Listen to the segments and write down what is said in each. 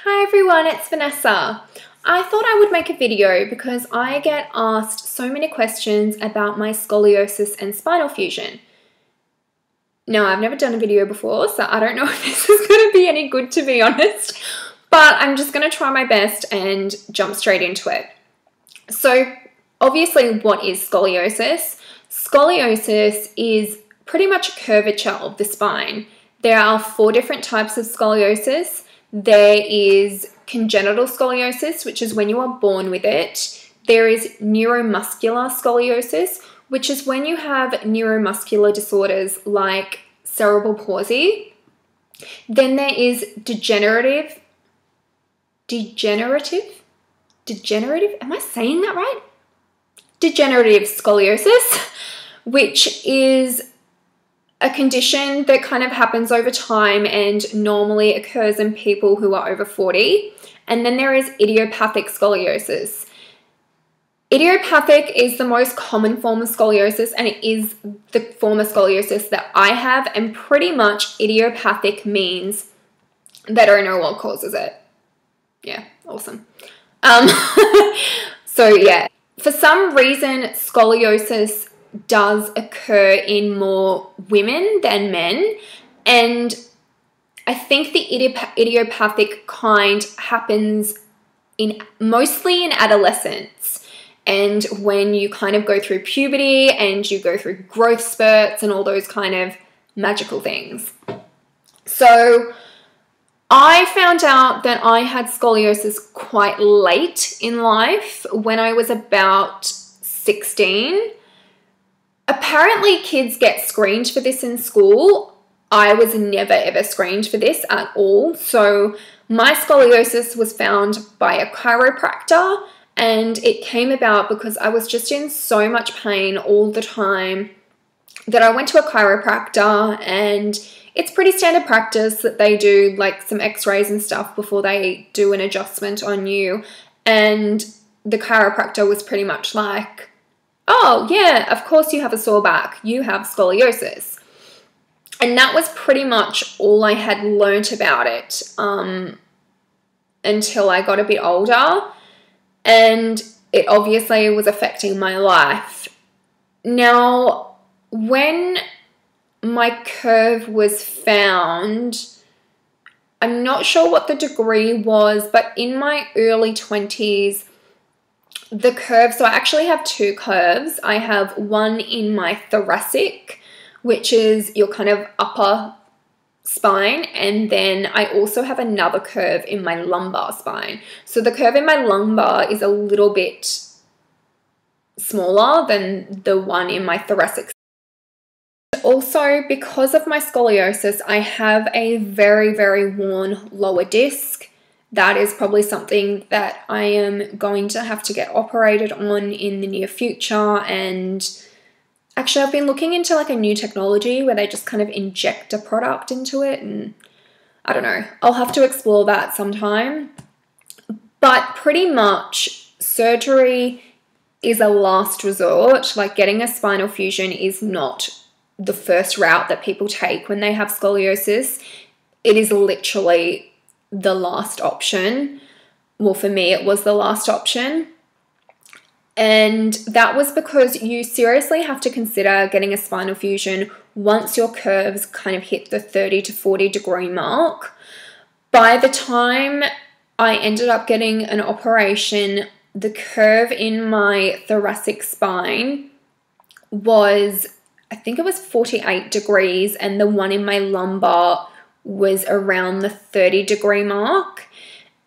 Hi everyone, it's Vanessa. I thought I would make a video because I get asked so many questions about my scoliosis and spinal fusion. Now, I've never done a video before, so I don't know if this is going to be any good, to be honest, but I'm just going to try my best and jump straight into it. So, obviously, what is scoliosis? Scoliosis is pretty much a curvature of the spine. There are 4 different types of scoliosis. There is congenital scoliosis, which is when you are born with it. There is neuromuscular scoliosis, which is when you have neuromuscular disorders like cerebral palsy. Then there is degenerative, am I saying that right? Degenerative scoliosis, which is a condition that kind of happens over time and normally occurs in people who are over 40. And then there is idiopathic scoliosis. Idiopathic is the most common form of scoliosis, and it is the form of scoliosis that I have, and pretty much idiopathic means they don't know what causes it. Yeah, awesome. So yeah, for some reason, scoliosis does occur in more women than men, and I think the idiopathic kind happens mostly in adolescence, and when you kind of go through puberty and you go through growth spurts and all those kind of magical things. So I found out that I had scoliosis quite late in life, when I was about 16. Apparently kids get screened for this in school. I was never ever screened for this at all. So my scoliosis was found by a chiropractor, and it came about because I was just in so much pain all the time that I went to a chiropractor, and it's pretty standard practice that they do like some x-rays and stuff before they do an adjustment on you. And the chiropractor was pretty much like, oh yeah, of course you have a sore back, you have scoliosis. And that was pretty much all I had learnt about it until I got a bit older, and it obviously was affecting my life. Now, when my curve was found, I'm not sure what the degree was, but in my early 20s, the curve, so I actually have 2 curves. I have one in my thoracic, which is your kind of upper spine, and then I also have another curve in my lumbar spine. So the curve in my lumbar is a little bit smaller than the one in my thoracic. Also, because of my scoliosis, I have a very, very worn lower disc. That is probably something that I am going to have to get operated on in the near future. And actually, I've been looking into like a new technology where they just kind of inject a product into it, and I don't know, I'll have to explore that sometime. But pretty much surgery is a last resort. Like, getting a spinal fusion is not the first route that people take when they have scoliosis. It is literally the last option. Well, for me, it was the last option. And that was because you seriously have to consider getting a spinal fusion once your curves kind of hit the 30 to 40 degree mark. By the time I ended up getting an operation, the curve in my thoracic spine was, I think it was 48 degrees, and the one in my lumbar was around the 30 degree mark.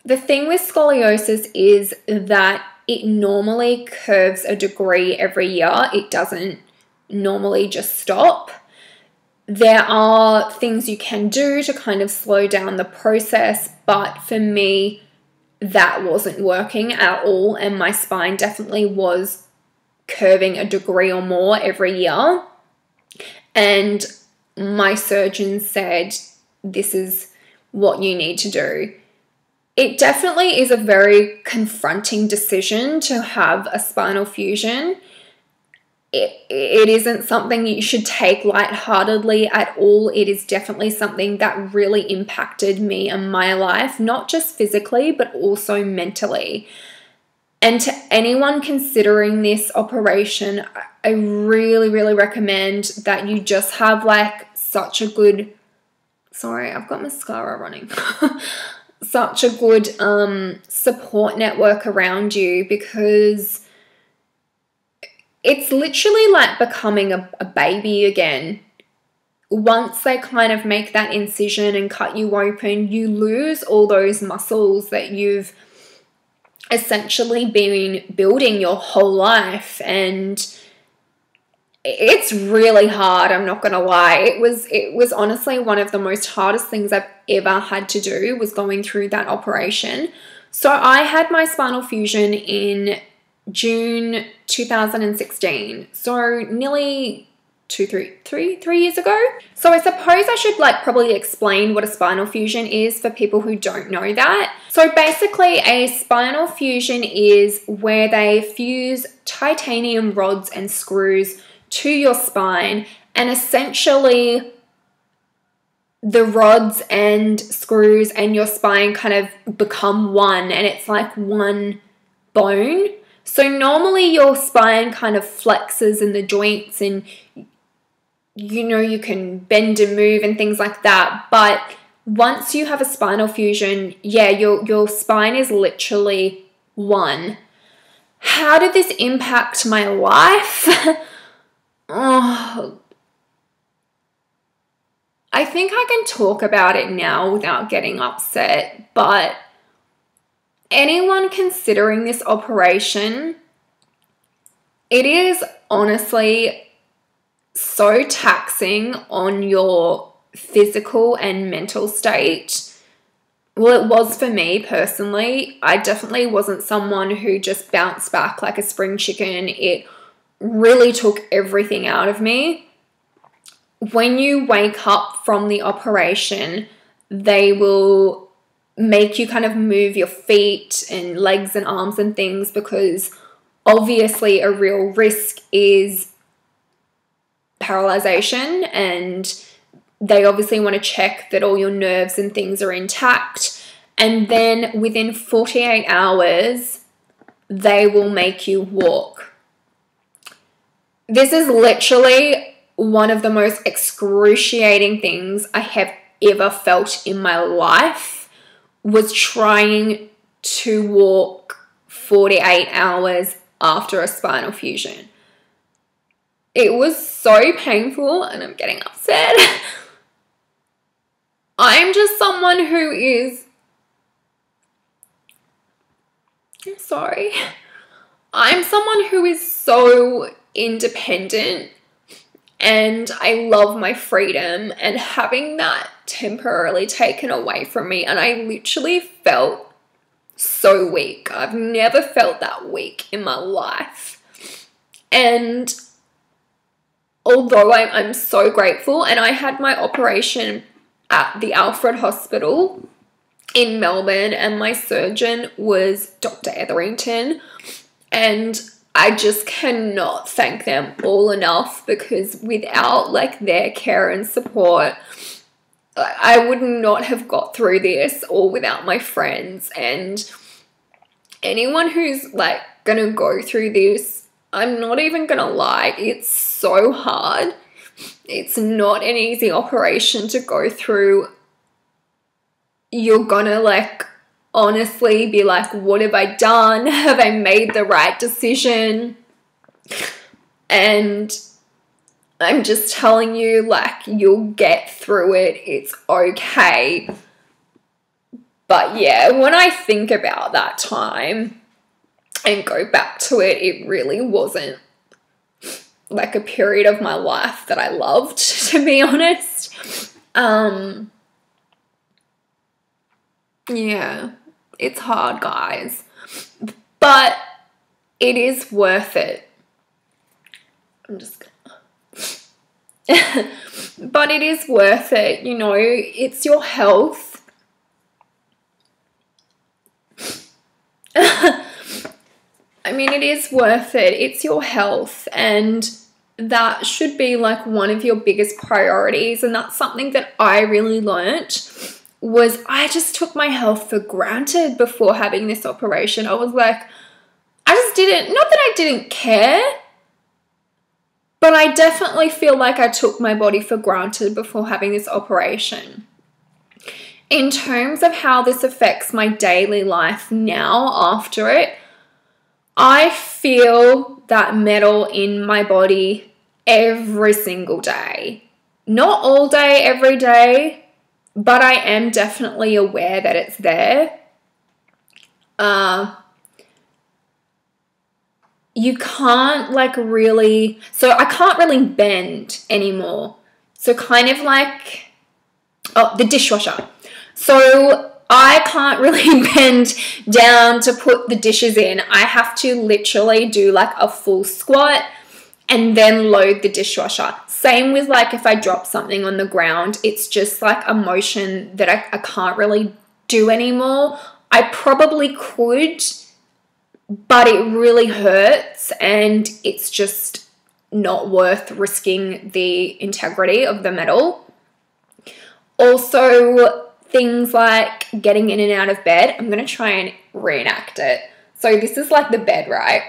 The thing with scoliosis is that it normally curves a degree every year. It doesn't normally just stop. There are things you can do to kind of slow down the process, but for me, that wasn't working at all, and my spine definitely was curving a degree or more every year. And my surgeon said, this is what you need to do. It definitely is a very confronting decision to have a spinal fusion. it isn't something you should take lightheartedly at all. It is definitely something that really impacted me and my life, not just physically, but also mentally. And to anyone considering this operation, I really, really recommend that you just have like such a good, sorry, I've got mascara running, such a good support network around you, because it's literally like becoming a baby again. Once they kind of make that incision and cut you open, you lose all those muscles that you've essentially been building your whole life. And it's really hard, I'm not gonna lie. It was honestly one of the most hardest things I've ever had to do, was going through that operation. So I had my spinal fusion in June 2016, so nearly 3 years ago. So I suppose I should like probably explain what a spinal fusion is for people who don't know that. So basically a spinal fusion is where they fuse titanium rods and screws to your spine, and essentially the rods and screws and your spine kind of become one, and it's like one bone. So normally your spine kind of flexes in the joints, and you know, you can bend and move and things like that. But once you have a spinal fusion, yeah, your spine is literally one. How did this impact my life? Oh, I think I can talk about it now without getting upset, but anyone considering this operation, it is honestly so taxing on your physical and mental state. Well, it was for me personally. I definitely wasn't someone who just bounced back like a spring chicken. It really took everything out of me. When you wake up from the operation, they will make you kind of move your feet and legs and arms and things, because obviously a real risk is paralyzation, and they obviously want to check that all your nerves and things are intact. And then within 48 hours, they will make you walk. This is literally one of the most excruciating things I have ever felt in my life, was trying to walk 48 hours after a spinal fusion. It was so painful, and I'm getting upset. I'm just someone who is, I'm sorry. I'm someone who is so independent, and I love my freedom, and having that temporarily taken away from me, and I literally felt so weak. I've never felt that weak in my life. And although I'm so grateful, and I had my operation at the Alfred Hospital in Melbourne, and my surgeon was Dr. Etherington, and I just cannot thank them all enough, because without like their care and support, I would not have got through this, or without my friends. And anyone who's like gonna go through this, I'm not even gonna lie, it's so hard. It's not an easy operation to go through. You're gonna like honestly be like, what have I done? Have I made the right decision? And I'm just telling you, like, you'll get through it. It's okay. But yeah, when I think about that time and go back to it, it really wasn't like a period of my life that I loved, to be honest. Yeah, it's hard, guys, but it is worth it. I'm just gonna but it is worth it, you know. It's your health. I mean, it is worth it. It's your health, and that should be like one of your biggest priorities. And that's something that I really learnt, was I just took my health for granted before having this operation. I was like, I just didn't, not that I didn't care, but I definitely feel like I took my body for granted before having this operation. In terms of how this affects my daily life now after it, I feel that metal in my body every single day. Not all day, every day, but I am definitely aware that it's there. You can't like really, so I can't really bend anymore. So kind of like, oh, the dishwasher. So I can't really bend down to put the dishes in. I have to literally do like a full squat and then load the dishwasher. Same with like if I drop something on the ground, it's just like a motion that I can't really do anymore. I probably could, but it really hurts and it's just not worth risking the integrity of the metal. Also, things like getting in and out of bed. I'm going to try and reenact it. So this is like the bed, right?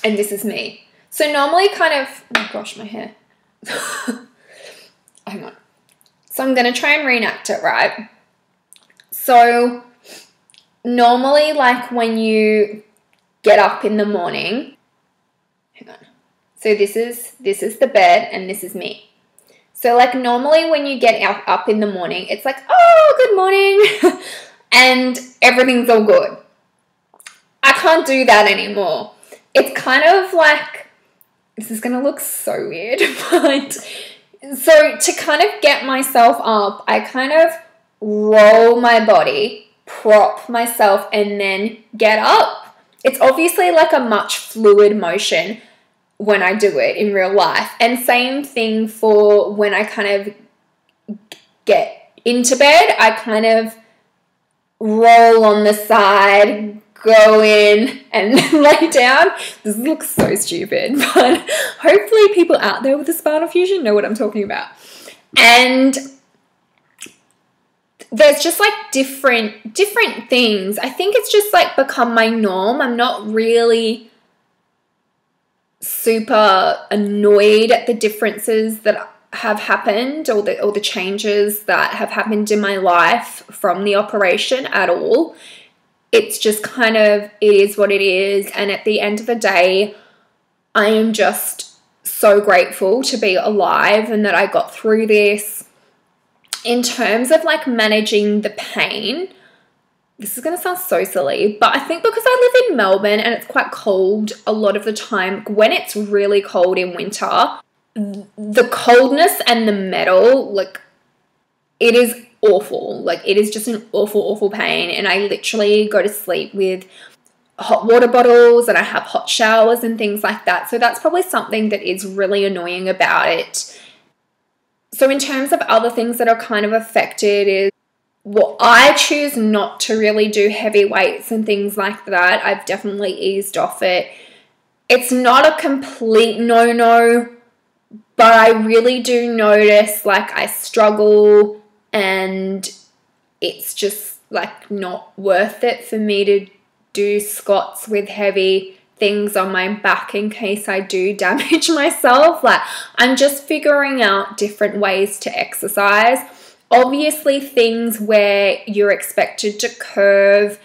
And this is me. So normally kind of, oh gosh, my hair. Hang on. So I'm going to try and reenact it, right? So normally like when you get up in the morning, hang on. So this is the bed and this is me. So like normally when you get up in the morning, it's like, oh, good morning, and everything's all good. I can't do that anymore. It's kind of like, this is going to look so weird, but so to kind of get myself up, I kind of roll my body, prop myself, and then get up. It's obviously like a much fluid motion when I do it in real life. And same thing for when I kind of get into bed. I kind of roll on the side, go in, and then lay down. This looks so stupid, but hopefully people out there with the spinal fusion know what I'm talking about. And there's just like different things. I think it's just like become my norm. I'm not really super annoyed at the differences that have happened or the changes that have happened in my life from the operation at all. It's just kind of, it is what it is. And at the end of the day, I am just so grateful to be alive and that I got through this. In terms of like managing the pain, this is going to sound so silly, but I think because I live in Melbourne and it's quite cold a lot of the time, when it's really cold in winter, the coldness and the metal, like, it is awful. Like, it is just an awful, awful pain. And I literally go to sleep with hot water bottles and I have hot showers and things like that. So that's probably something that is really annoying about it. So in terms of other things that are kind of affected is, well, I choose not to really do heavy weights and things like that. I've definitely eased off it. It's not a complete no-no, but I really do notice like I struggle and it's just like not worth it for me to do squats with heavy things on my back in case I do damage myself. Like, I'm just figuring out different ways to exercise. Obviously, things where you're expected to curve,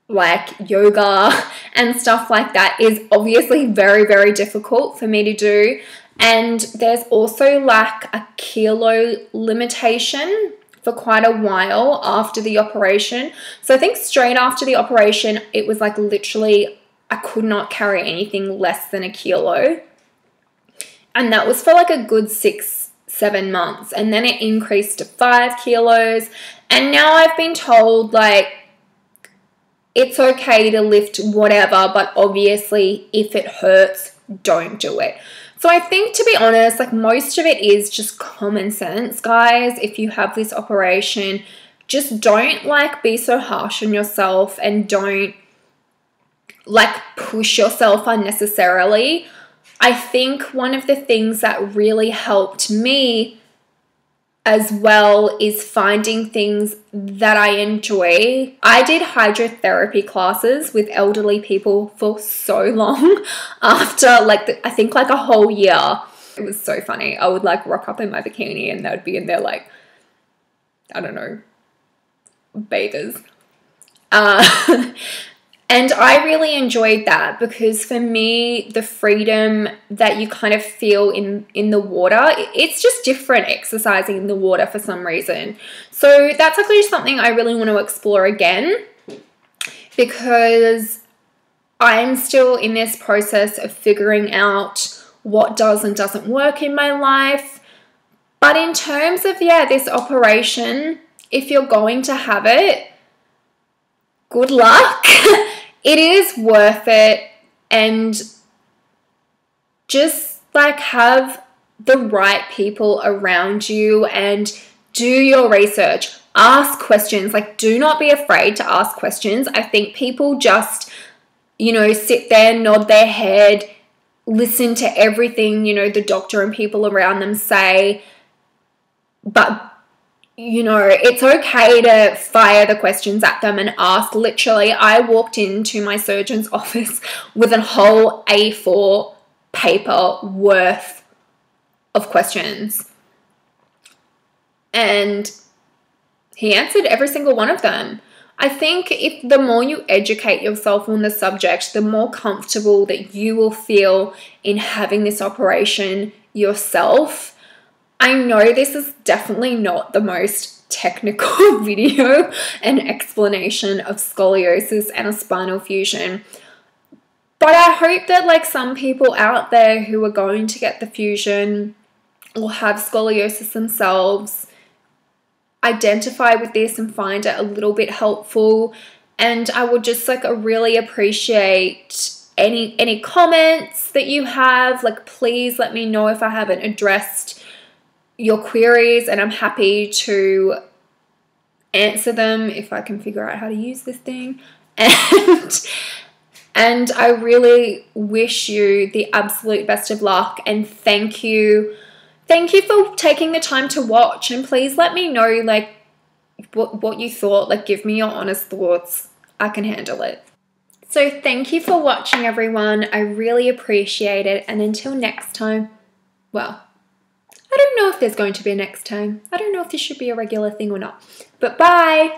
like yoga and stuff like that, is obviously very, very difficult for me to do. And there's also like a kilo limitation for quite a while after the operation. So I think straight after the operation, it was like literally I could not carry anything less than a kilo. And that was for like a good 6-7 months. And then it increased to 5 kilos. And now I've been told like it's okay to lift whatever, but obviously if it hurts, don't do it. So I think, to be honest, like most of it is just common sense, guys. If you have this operation, just don't like be so harsh on yourself and don't like push yourself unnecessarily. I think one of the things that really helped me as well is finding things that I enjoy. I did hydrotherapy classes with elderly people for so long after I think like a whole year. It was so funny. I would like rock up in my bikini and they would be in there like, I don't know, bathers. And I really enjoyed that because for me, the freedom that you kind of feel in the water, it's just different exercising in the water for some reason. So that's actually just something I really want to explore again, because I'm still in this process of figuring out what does and doesn't work in my life. But in terms of, yeah, this operation, if you're going to have it, good luck. It is worth it, and just like have the right people around you and do your research. Ask questions. Like, do not be afraid to ask questions. I think people just, you know, sit there, nod their head, listen to everything, you know, the doctor and people around them say, but you know, it's okay to fire the questions at them and ask. Literally, I walked into my surgeon's office with a whole A4 paper worth of questions. And he answered every single one of them. I think if the more you educate yourself on the subject, the more comfortable that you will feel in having this operation yourself. I know this is definitely not the most technical video and explanation of scoliosis and a spinal fusion, but I hope that like some people out there who are going to get the fusion or have scoliosis themselves identify with this and find it a little bit helpful. And I would just like really appreciate any comments that you have. Like, please let me know if I haven't addressed your queries, and I'm happy to answer them if I can figure out how to use this thing. And I really wish you the absolute best of luck, and thank you for taking the time to watch. And please let me know like what you thought. Like, give me your honest thoughts. I can handle it. So thank you for watching, everyone. I really appreciate it, and until next time, well, I don't know if there's going to be a next time. I don't know if this should be a regular thing or not. But bye!